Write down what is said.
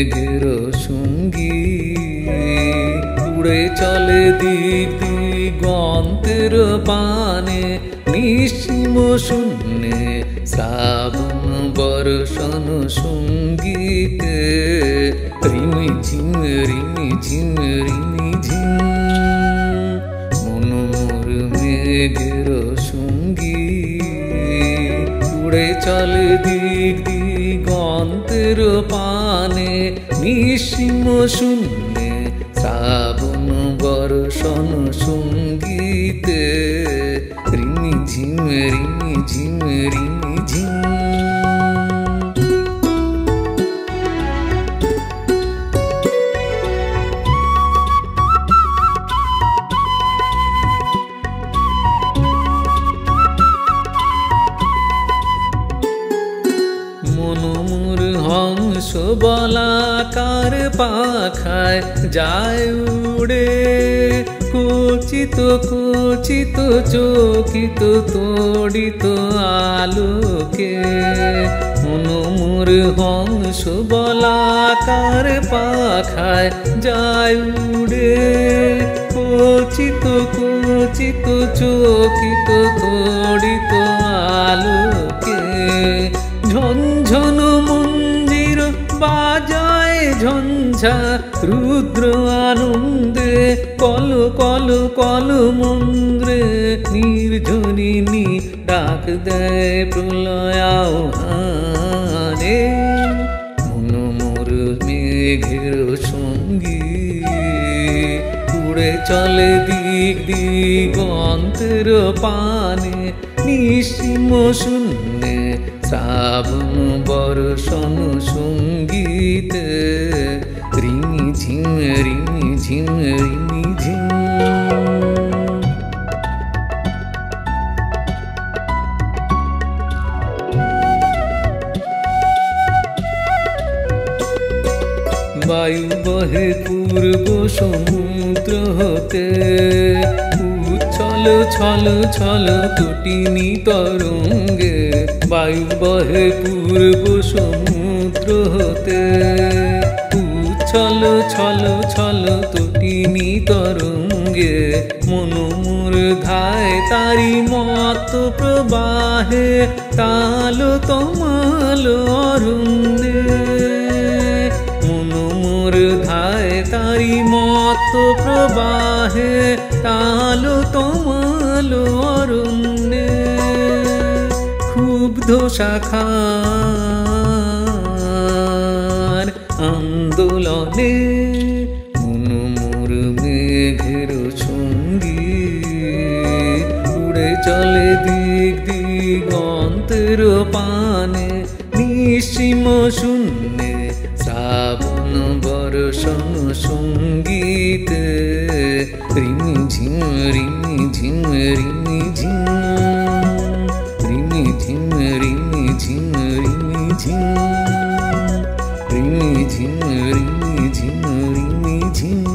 মেঘের সঙ্গী উড়ে চলে দিক দিগন্তের পানে নিঃসীম শূন্যে শ্রাবণ বর্ষণ সঙ্গীতে রিমি ঝিম রিমি ঝিম রিমি ঝিম মন মোর মেঘের সঙ্গী উড়ে চলে দিক দিগন্তের পানে নিঃসীম শূন্যে শ্রাবণ বর্ষণ সঙ্গীতে রিমি ঝিম রিমি ঝিম রিমি ঝিম মনোমুর হংস বলাকার পাখায় যায় উড়ে কুচিত কুচিত চকিত তড়িত আলোকে মনোমুর হংস বলাকার পাখায় যায় উড়ে কুচিত কুচিত চকিত তড়িত আলোকে ঝনঝন মঞ্জির বাজায় ঝঞ্ঝা রুদ্র আনন্দে কল কল কল মন্দ্রে নির্ঝরিণী ডাক দেয় প্রলয়াহানে মন মোর মেঘের সঙ্গী উড়ে চলে দিক দিগন্তের পানে নিঃসীম শূন্যে শ্রাবণ বর্ষণ সঙ্গীতে রিমি ঝিম রিমি ঝিম রিমি ঝিম বায়ু বহে পূর্ব সমুদ্র হতে উচ্ছল ছল ছল তটিনী তরঙ্গে বায়ু বহে পূর্ব সমুদ্র হতে উচ্ছল ছল ছল তটিনী তরঙ্গে মনোমুর ধায় তারি মত প্রবাহে তাল তমাল অরুণে মনোমুর ধায় তারি মত প্রবাহে তাল তমাল অরুণে ক্ষুব্ধ শাখার আন্দোলনে মনোমুর মেঘের সঙ্গী উড়ে চলে দিক দিগন্তের পানে নিঃসীম শূন্যে শ্রাবণ বর্ষণ সঙ্গীতে রিমি ঝিম রিমি ঝিম রিমি ঝিম রিমি ঝিম রিমি ঝিম রিমি ঝিম রিমি ঝিম রিমি ঝিম রিমি ঝিম